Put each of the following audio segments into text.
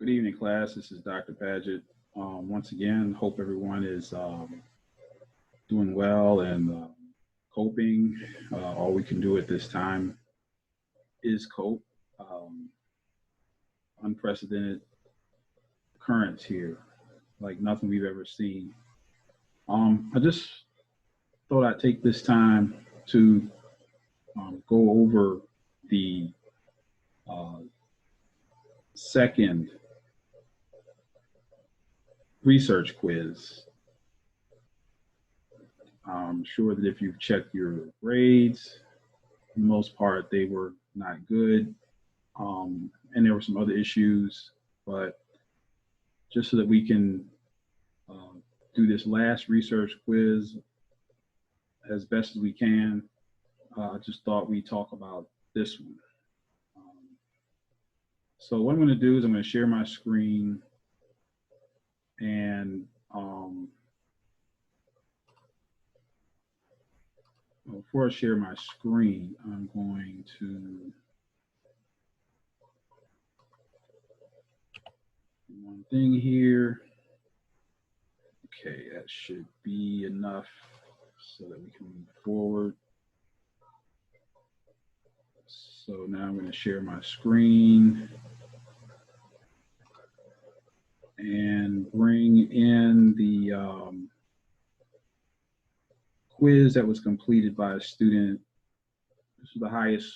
Good evening, class. This is Dr. Padgett. Once again, hope everyone is doing well and coping. All we can do at this time is cope. Um, Unprecedented currents here, like nothing we've ever seen. I just thought I'd take this time to go over the uh, second research quiz. I'm sure that if you've checked your grades, for the most part, they were not good. And there were some other issues, but just so that we can uh, do this last research quiz as best as we can, I just thought we'd talk about this one. So what I'm going to do is I'm going to share my screen, and before I share my screen, I'm going to do one thing here. Okay, that should be enough so that we can move forward. So now I'm going to share my screen and bring in the quiz that was completed by a student. This is the highest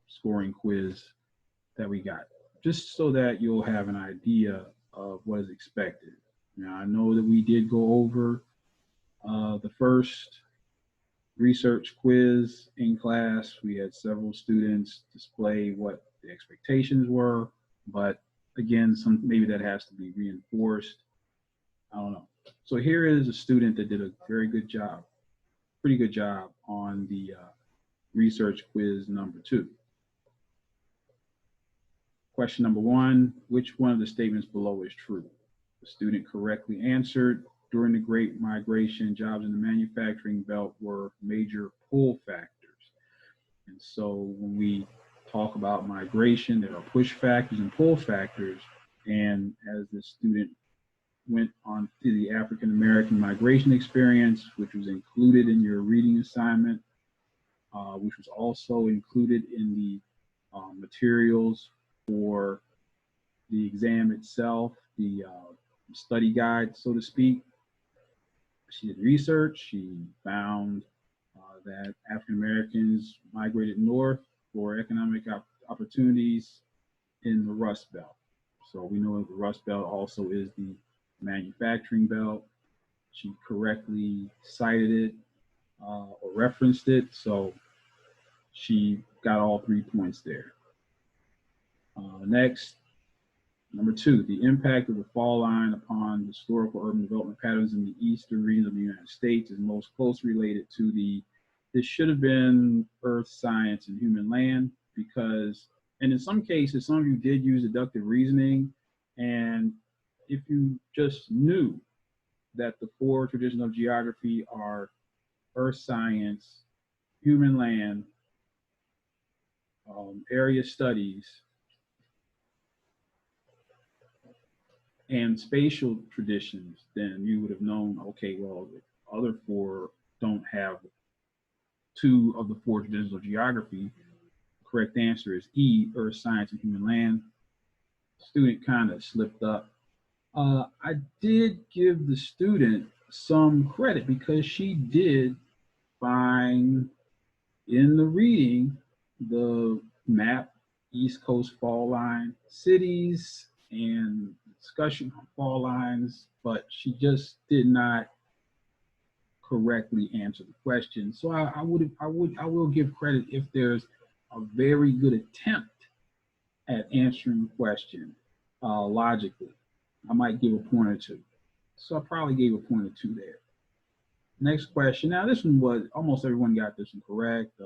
scoring quiz that we got, just so that you'll have an idea of what is expected. Now, I know that we did go over the first research quiz in class. We had several students display what the expectations were, but again, maybe that has to be reinforced. I don't know. So here is a student that did a very good job, pretty good job on the research quiz number 2. Question number 1, which one of the statements below is true? The student correctly answered, during the Great Migration, jobs in the manufacturing belt were major pull factors. And so when we talk about migration, there are push factors and pull factors. And as the student went on to the African American migration experience, which was included in your reading assignment, which was also included in the materials for the exam itself, the study guide, so to speak. She did research. She found that African Americans migrated north for economic opportunities in the Rust Belt. So we know the Rust Belt also is the manufacturing belt. She correctly cited it or referenced it, so she got all 3 points there. Next, number 2, the impact of the fall line upon historical urban development patterns in the eastern regions of the United States is most closely related to this should have been earth, science, and human land, because, and in some cases, some of you did use deductive reasoning, and if you just knew that the 4 traditions of geography are earth science, human land, area studies, and spatial traditions, then you would have known, okay, well, the other 4 don't have 2 of the 4 traditions of geography. The correct answer is E, earth, science, and human land. Student kind of slipped up. I did give the student some credit because she did find in the reading the map, East Coast fall line, cities, and discussion on fall lines, but she just did not correctly answer the question. So I will give credit if there's a very good attempt at answering the question logically. I might give a point or 2. So I probably gave a point or 2 there. Next question. Now this one was, almost everyone got this one correct.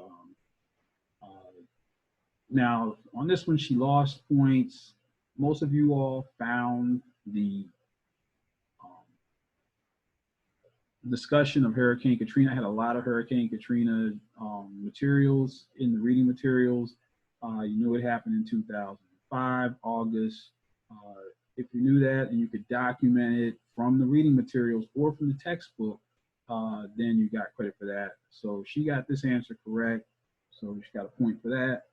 Now on this one, she lost points. Most of you all found the discussion of Hurricane Katrina. I had a lot of Hurricane Katrina materials in the reading materials. You knew it happened in 2005, August. if you knew that and you could document it from the reading materials or from the textbook, then you got credit for that. So she got this answer correct. So she got a point for that.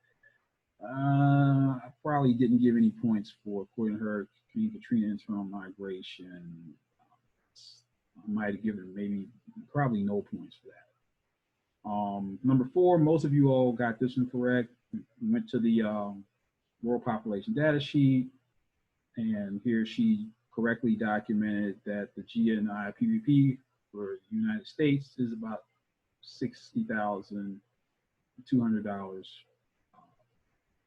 I probably didn't give any points for, according to her, Katrina internal migration. I might have given maybe probably no points for that. Number 4, most of you all got this one correct. We went to the world population data sheet, and here she correctly documented that the GNI PVP for the United States is about $60,200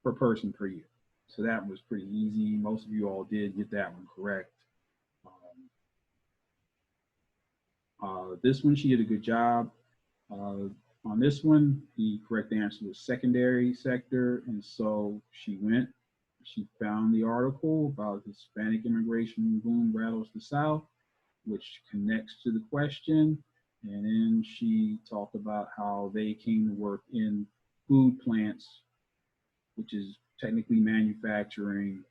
per person per year. So that was pretty easy. Most of you all did get that one correct. This one, she did a good job. On this one, the correct answer was secondary sector. And so she found the article about Hispanic immigration boom rattles the South, which connects to the question. And then she talked about how they came to work in food plants, which is technically manufacturing.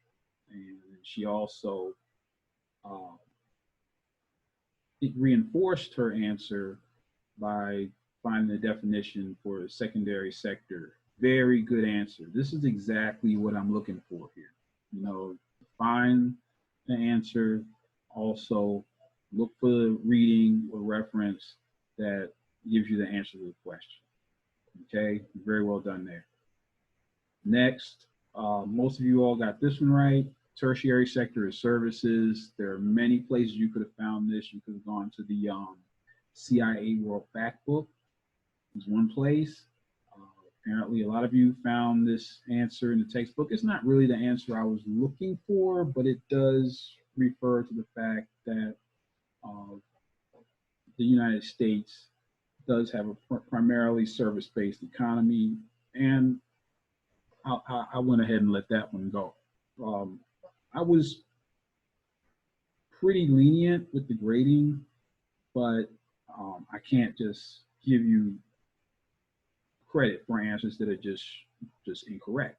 And she also it reinforced her answer by finding the definition for the secondary sector. Very good answer. This is exactly what I'm looking for here. You know, find the answer, also look for the reading or reference that gives you the answer to the question. Okay, very well done there. Next, most of you all got this one right. Tertiary sector is services. There are many places you could have found this. You could have gone to the CIA World Factbook. Is one place. Apparently, a lot of you found this answer in the textbook. It's not really the answer I was looking for, but it does refer to the fact that the United States does have a primarily service-based economy, and I went ahead and let that one go. I was pretty lenient with the grading, but I can't just give you credit for answers that are just incorrect.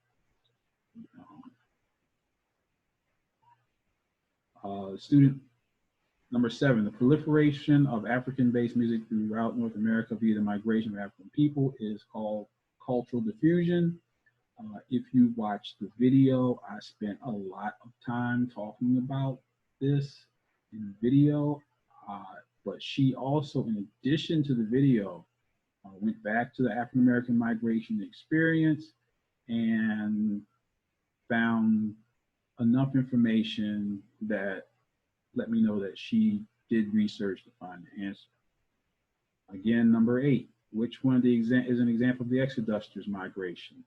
Student number 7, the proliferation of African-based music throughout North America via the migration of African people is called cultural diffusion. If you watch the video, I spent a lot of time talking about this in the video, but she also, in addition to the video, went back to the African American migration experience and found enough information that let me know that she did research to find the answer. Again, number 8, which one of the is an example of the exodusters migration?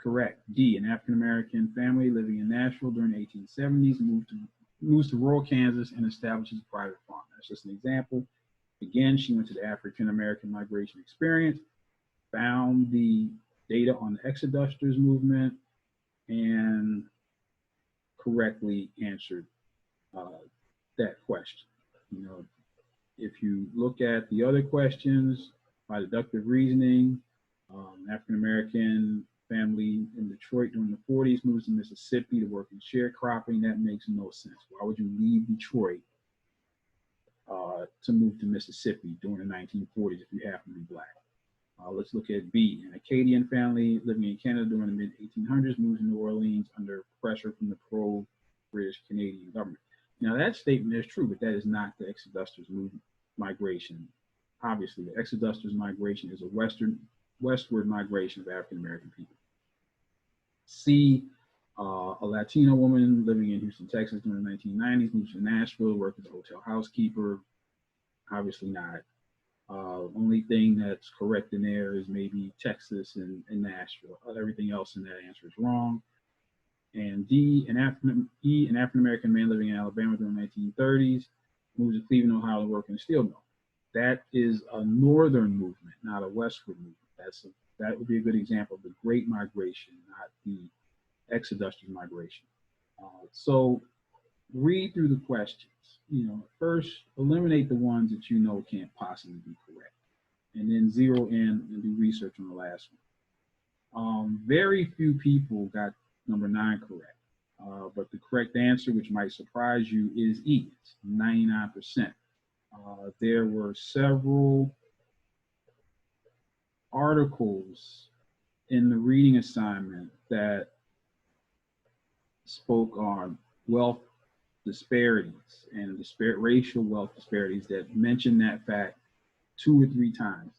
Correct. D, an African American family living in Nashville during the 1870s moves to rural Kansas and establishes a private farm. That's just an example. Again, she went to the African American migration experience, found the data on the exodusters movement, and correctly answered that question. You know, if you look at the other questions by deductive reasoning, African American family in Detroit during the 40s moves to Mississippi to work in sharecropping. That makes no sense. Why would you leave Detroit to move to Mississippi during the 1940s if you happen to be black? Let's look at B. An Acadian family living in Canada during the mid-1800s moves to New Orleans under pressure from the pro-British Canadian government. Now that statement is true, but that is not the exodusters migration. Obviously, the exodusters migration is a westward migration of African American people. C, a Latino woman living in Houston, Texas during the 1990s moves to Nashville to work as a hotel housekeeper. Obviously not. Only thing that's correct in there is maybe Texas and Nashville. Everything else in that answer is wrong. And D, an African American man living in Alabama during the 1930s moves to Cleveland, Ohio to work in a steel mill. That is a northern movement, not a westward movement. That would be a good example of the Great Migration, not the exodusters migration. So read through the questions. You know, first eliminate the ones that you know can't possibly be correct, and then zero in and do research on the last one. Very few people got number 9 correct. But the correct answer, which might surprise you, is E. It's 99%. There were several articles in the reading assignment that spoke on wealth disparities and racial wealth disparities that mentioned that fact 2 or 3 times.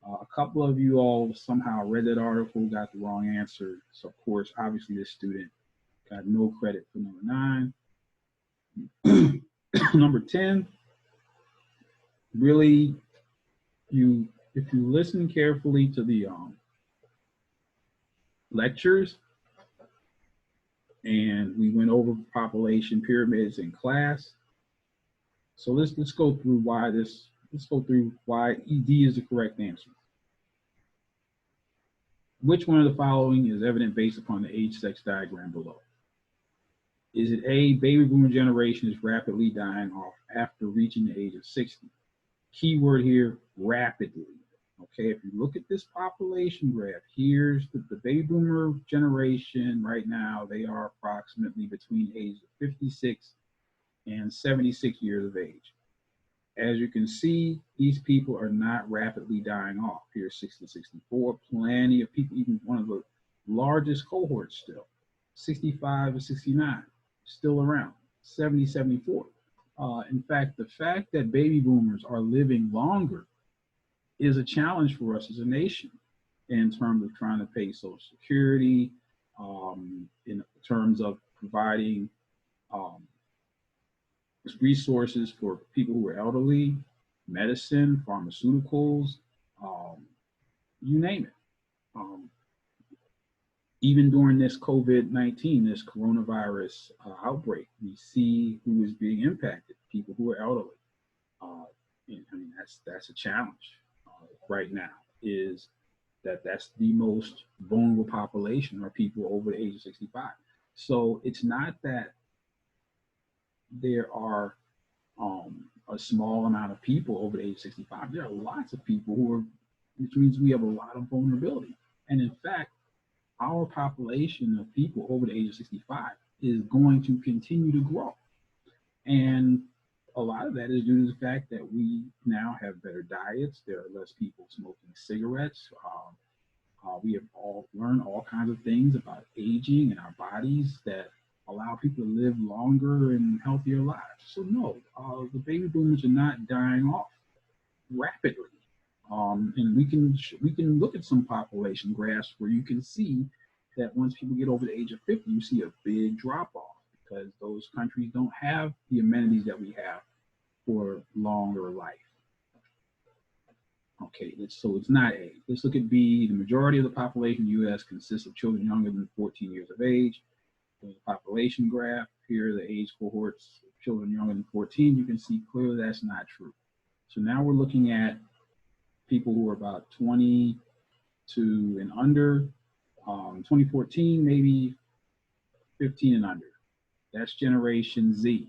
A couple of you all somehow read that article, got the wrong answer. So, of course, obviously, this student got no credit for number 9. Number 10, really, if you listen carefully to the lectures, and we went over population pyramids in class. So let's go through why ED is the correct answer. Which one of the following is evident based upon the age-sex diagram below? Is it A, baby boomer generation is rapidly dying off after reaching the age of 60? Keyword here, rapidly. Okay, if you look at this population graph, here's the baby boomer generation right now. They are approximately between ages of 56 and 76 years of age. As you can see, these people are not rapidly dying off. Here's 60, 64, plenty of people, even one of the largest cohorts still, 65 to 69, still around, 70, 74. In fact, the fact that baby boomers are living longer is a challenge for us as a nation in terms of trying to pay Social Security, in terms of providing resources for people who are elderly, medicine, pharmaceuticals, you name it. Even during this COVID-19, this coronavirus outbreak, we see who is being impacted, people who are elderly. I mean, that's a challenge right now, is that's the most vulnerable population are people over the age of 65. So it's not that there are a small amount of people over the age of 65. There are lots of people who are, which means we have a lot of vulnerability. And in fact, our population of people over the age of 65 is going to continue to grow. And a lot of that is due to the fact that we now have better diets. There are less people smoking cigarettes. We have all learned all kinds of things about aging and our bodies that allow people to live longer and healthier lives. So no, the baby boomers are not dying off rapidly. And we can look at some population graphs where you can see that once people get over the age of 50, you see a big drop off because those countries don't have the amenities that we have for longer life. Okay, so it's not A. Let's look at B. The majority of the population in the U.S. consists of children younger than 14 years of age. There's a population graph. Here are the age cohorts of children younger than 14. You can see clearly that's not true. So now we're looking at people who are about 22 and under, 2014, maybe 15 and under. That's Generation Z.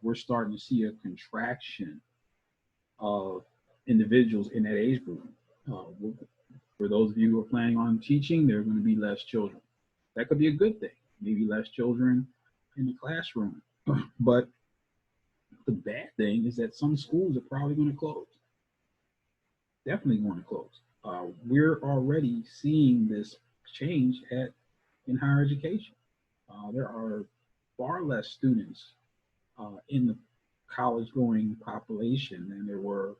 We're starting to see a contraction of individuals in that age group. For those of you who are planning on teaching, there are going to be less children. That could be a good thing, maybe less children in the classroom. But the bad thing is that some schools are probably going to close. Definitely going to close. We're already seeing this change in higher education. There are far less students in the college-going population than there were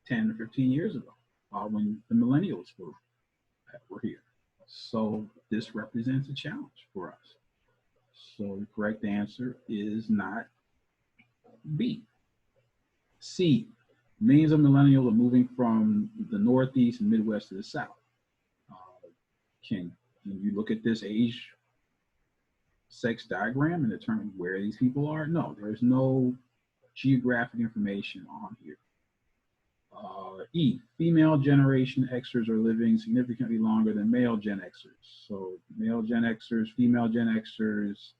10 or 15 years ago when the millennials were here. So this represents a challenge for us. So the correct answer is not B. C. Millions of millennials are moving from the Northeast and Midwest to the South. Can you look at this age sex diagram and determine where these people are? No, there's no geographic information on here. E. Female Generation Xers are living significantly longer than male Gen Xers. So male Gen Xers, female Gen Xers,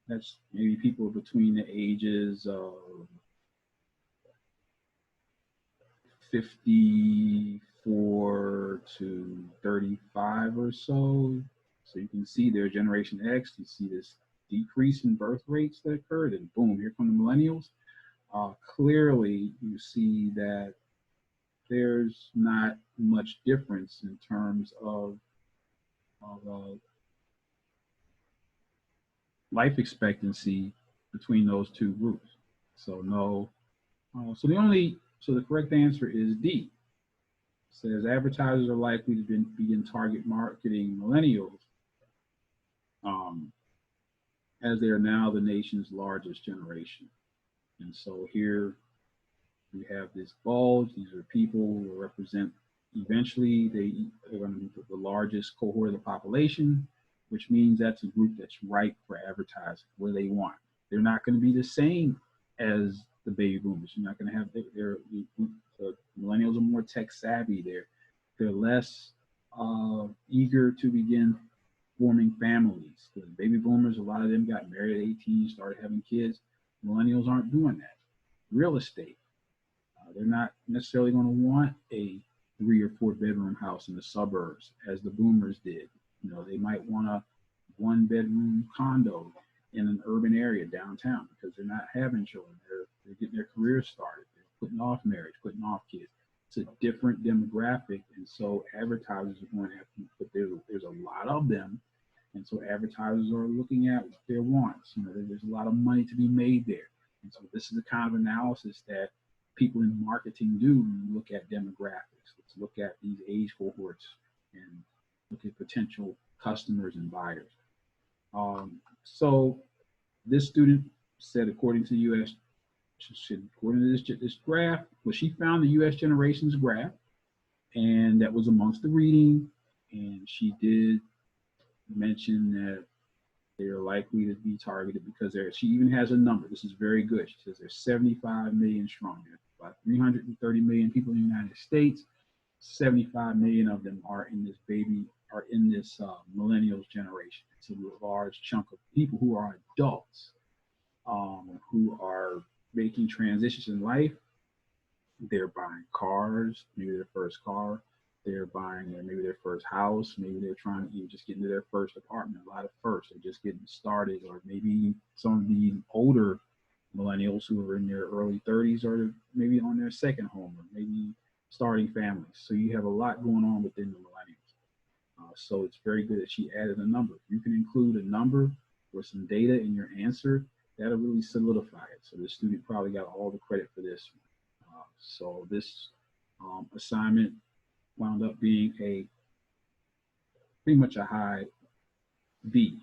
that's maybe people between the ages of 54 to 35 or so. So you can see their Generation X, you see this decrease in birth rates that occurred, and boom, here come the millennials. Clearly, you see that there's not much difference in terms of life expectancy between those two groups. So no. So the correct answer is D. It says advertisers are likely to begin target marketing millennials, um, as they are now the nation's largest generation. And so here we have this bulge. These are people who represent, eventually they're going to be the largest cohort of the population, which means that's a group that's ripe for advertising. What do they want? They're not going to be the same as the baby boomers. You're not going to have the millennials are more tech savvy. They're less eager to begin forming families. The baby boomers, a lot of them got married at 18, started having kids. Millennials aren't doing that. Real estate. They're not necessarily going to want a 3 or 4 bedroom house in the suburbs as the boomers did. You know, they might want a 1 bedroom condo in an urban area downtown because they're not having children. They're getting their careers started. They're putting off marriage, putting off kids. It's a different demographic, and so advertisers are going to have to, but there's a lot of them, and so advertisers are looking at their wants. You know, there's a lot of money to be made there, and so this is the kind of analysis that people in marketing do when you look at demographics. Let's look at these age cohorts and look at potential customers and buyers. So this student said, according to U.S. according to this graph, well, she found the U.S. generations graph, and that was amongst the reading, and she did mention that they are likely to be targeted because she even has a number. This is very good. She says there's 75 million strong. There's about 330 million people in the United States. 75 million of them are in this millennials generation. It's a large chunk of people who are adults, who are making transitions in life. They're buying cars, maybe their first car. They're buying maybe their first house. Maybe they're trying to just get into their first apartment. A lot of first, they're just getting started, or maybe some of the older millennials who are in their early 30s are maybe on their second home, or maybe starting families. So you have a lot going on within the millennials. So it's very good that she added a number. If you can include a number or some data in your answer, that'll really solidify it. So the student probably got all the credit for this. So this assignment wound up being pretty much a high B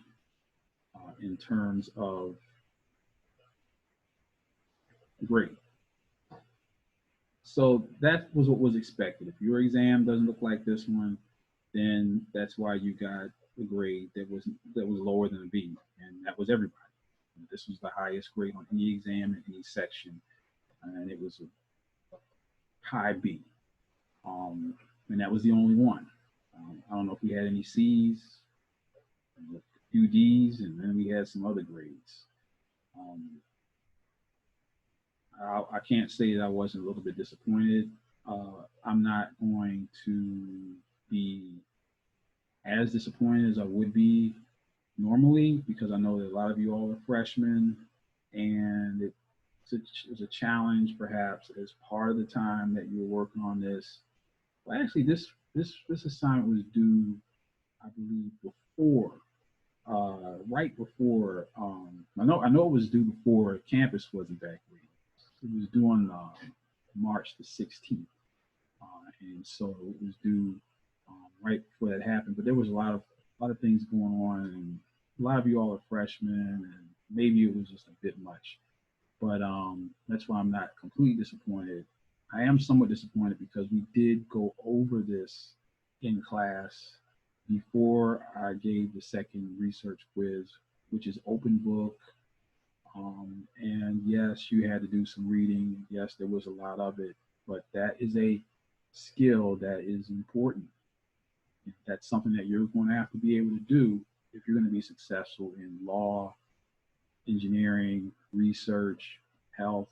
in terms of grade. So that was what was expected. If your exam doesn't look like this one, then that's why you got a grade that was lower than a B, and that was everybody. This was the highest grade on any exam in any section, and it was a high B. And that was the only one. I don't know if we had any C's, a few D's, and then we had some other grades. I can't say that I wasn't a little bit disappointed. I'm not going to be as disappointed as I would be normally, because I know that a lot of you all are freshmen, and it's a challenge perhaps as part of the time that you're working on this. Well, actually, this assignment was due, I believe, right before. I know it was due before campus wasn't back ready. It was due on March the 16th, and so it was due right before that happened. But there was a lot of things going on, and a lot of you all are freshmen, and maybe it was just a bit much. But that's why I'm not completely disappointed. I am somewhat disappointed because we did go over this in class before I gave the second research quiz, which is open book. And yes, you had to do some reading. Yes, there was a lot of it, but that is a skill that is important. That's something that you're going to have to be able to do if you're going to be successful in law, engineering, research, health,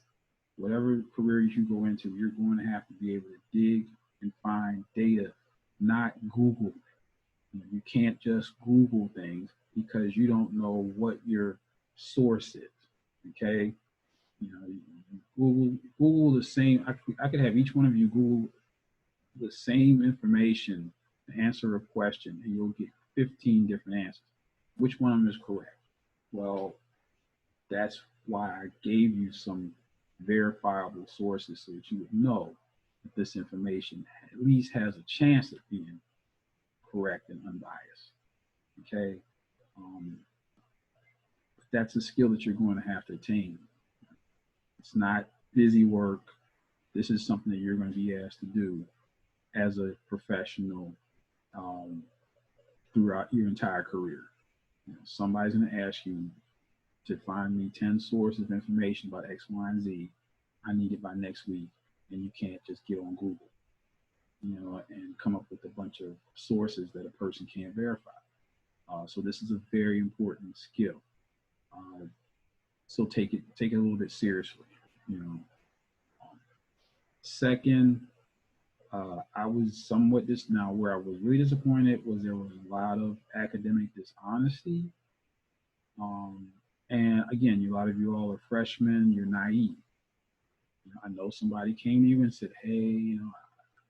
whatever careers you go into. You're going to have to be able to dig and find data, not Google. You can't just Google things because you don't know what your source is. Okay, Google the same. I could have each one of you Google the same information to answer a question, and you'll get 15 different answers. Which one of them is correct? Well, that's why I gave you some verifiable sources so that you would know that this information at least has a chance of being correct and unbiased. Okay, um, that's a skill that you're going to have to attain. It's not busy work. This is something that you're going to be asked to do as a professional um, throughout your entire career. Somebody's going to ask you to find me 10 sources of information about X, Y, and Z. I need it by next week, and you can't just get on Google, and come up with a bunch of sources that a person can't verify. So this is a very important skill. Uh, so take it a little bit seriously. You know. Second, I was somewhat now where I was really disappointed was there was a lot of academic dishonesty. Um, and again, a lot of you all are freshmen, you're naive. I know somebody came to you and said, "Hey,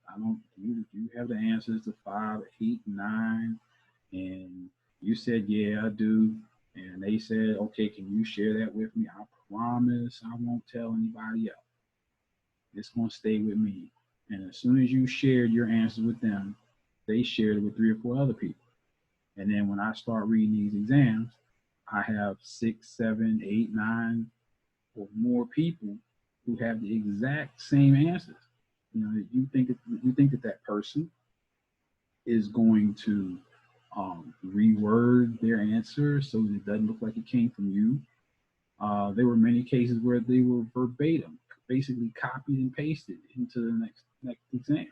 I don't. You have the answers to 5, 8, 9," and you said, "Yeah, I do." And they said, "Okay, can you share that with me? I promise I won't tell anybody else. It's gonna stay with me." And as soon as you shared your answers with them, they shared it with 3 or 4 other people. And then when I start reading these exams, I have 6, 7, 8, 9, or more people who have the exact same answers. You think that person is going to reword their answer so that it doesn't look like it came from you. There were many cases where they were verbatim, basically copied and pasted into the next exam.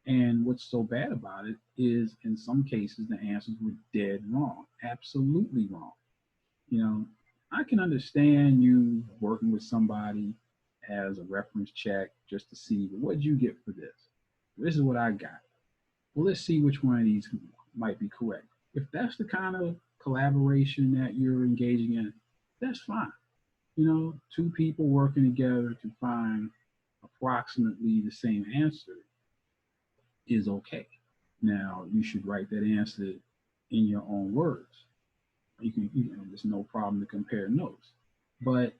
And what's so bad about it is, in some cases, the answers were dead wrong, absolutely wrong. You know, I can understand you working with somebody as a reference check just to see, well, what did you get for this? This is what I got. Well, let's see which one of these might be correct. If that's the kind of collaboration that you're engaging in, that's fine. 2 people working together to find approximately the same answer is okay. Now, you should write that answer in your own words. There's no problem to compare notes. But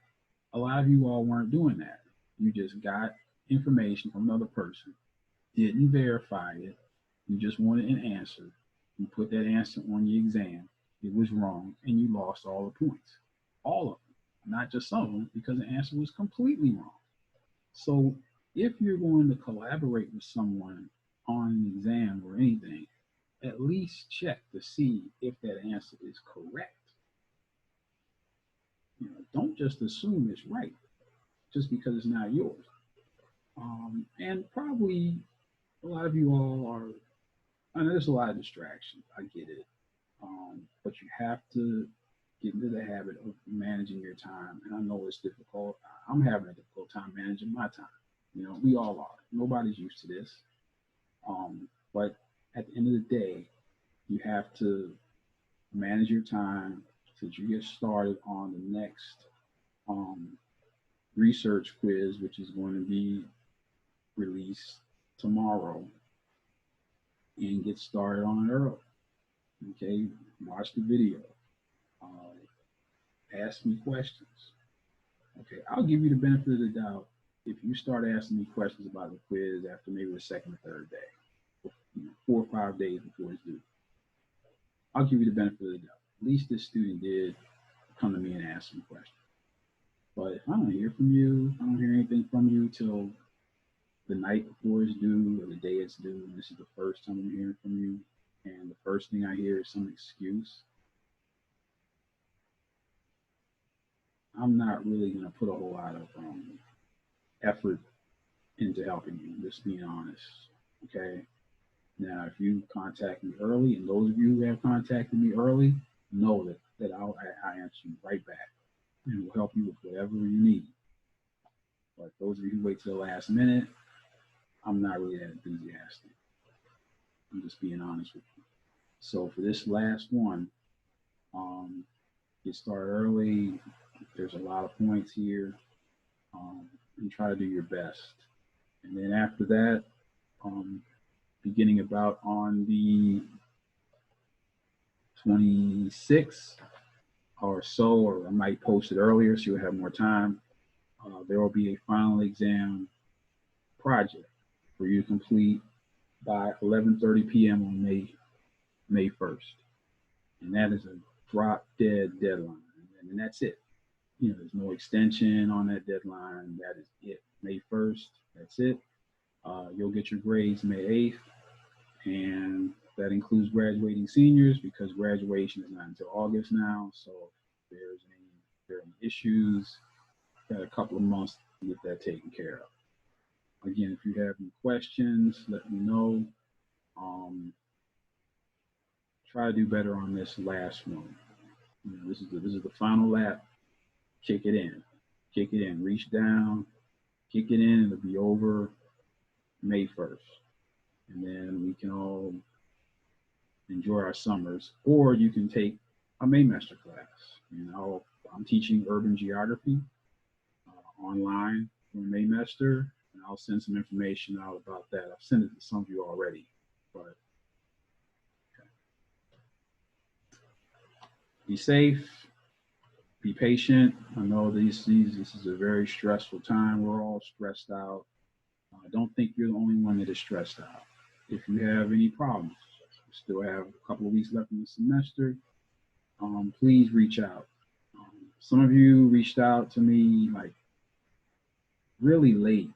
a lot of you all weren't doing that. You just got information from another person, didn't verify it. You just wanted an answer. You put that answer on your exam. It was wrong, and you lost all the points. All of them, not just some of them, because the answer was completely wrong. So if you're going to collaborate with someone on an exam or anything, at least check to see if that answer is correct. Don't just assume it's right just because it's not yours. And probably a lot of you all are, I know there's a lot of distractions. I get it. But you have to get into the habit of managing your time. And I know it's difficult. I'm having a difficult time managing my time. We all are. Nobody's used to this. But at the end of the day, you have to manage your time so that you get started on the next research quiz, which is going to be released tomorrow, and get started on it early. Okay, watch the video. Ask me questions. Okay, I'll give you the benefit of the doubt if you start asking me questions about the quiz after maybe the second or third day, 4 or 5 days before it's due. I'll give you the benefit of the doubt. At least this student did come to me and ask me questions. But if I don't hear from you, I don't hear anything from you till the night before it's due or the day it's due, and this is the first time I'm hearing from you, and the first thing I hear is some excuse, I'm not really going to put a whole lot of effort into helping you, just being honest. Okay. Now, if you contact me early, and those of you who have contacted me early, know that I answer you right back and will help you with whatever you need. But those of you who wait till the last minute, I'm not really that enthusiastic. I'm just being honest with you. So for this last one, get started early. There's a lot of points here, and try to do your best. And then after that, beginning about on the 26th or so, or I might post it earlier so you'll have more time. There will be a final exam project for you to complete by 11:30 p.m. on May 1st, and that is a drop dead deadline, and that's it. There's no extension on that deadline. That is it. May 1st. That's it. You'll get your grades May 8th, and that includes graduating seniors because graduation is not until August now. So if there are any issues, got a couple of months to get that taken care of. Again, if you have any questions, let me know. Try to do better on this last one. This is the final lap. Kick it in, reach down, kick it in. It'll be over May 1st, and then we can all enjoy our summers. Or you can take a Maymester class. I'm teaching urban geography online from Maymester, and I'll send some information out about that. I've sent it to some of you already, but okay. Be safe, be patient. I know this is a very stressful time. We're all stressed out. I don't think you're the only one that is stressed out. If you have any problems, we still have a couple of weeks left in the semester. Please reach out. Some of you reached out to me like really late.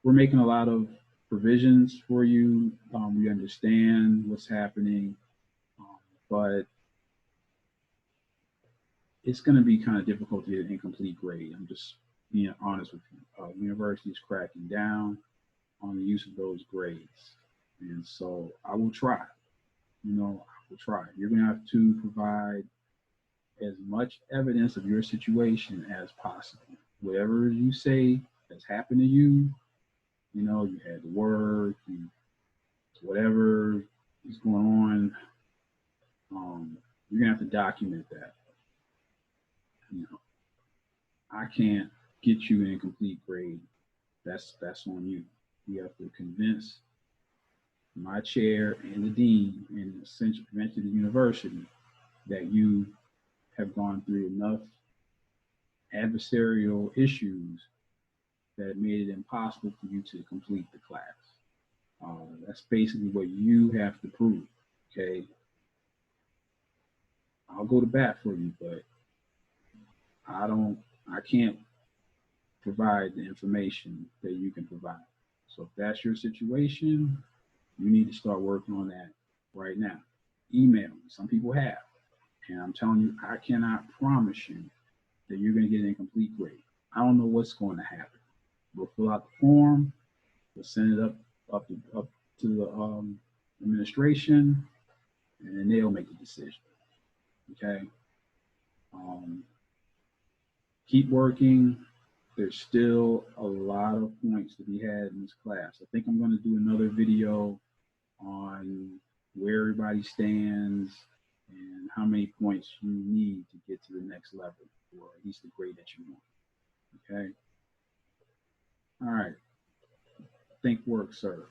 We're making a lot of provisions for you. We understand what's happening, but it's going to be kind of difficult to get an incomplete grade. I'm just being honest with you. University is cracking down on the use of those grades, and so I will try. I will try. You're going to have to provide as much evidence of your situation as possible. Whatever you say has happened to you, you had to work, whatever is going on, you're going to have to document that. I can't get you an incomplete grade. That's on you. You have to convince my chair and the dean and essentially the university that you have gone through enough adversarial issues that made it impossible for you to complete the class. That's basically what you have to prove, okay? I'll go to bat for you, but I can't provide the information that you can provide. So if that's your situation, you need to start working on that right now. Email me. Some people have. And I'm telling you, I cannot promise you that you're going to get an incomplete grade. I don't know what's going to happen. We'll fill out the form. We'll send it up to the administration, and then they'll make the decision. Okay? Keep working. There's still a lot of points to be had in this class. I think I'm going to do another video on where everybody stands and how many points you need to get to the next level, or at least the grade that you want. Okay? All right. Think, work, serve.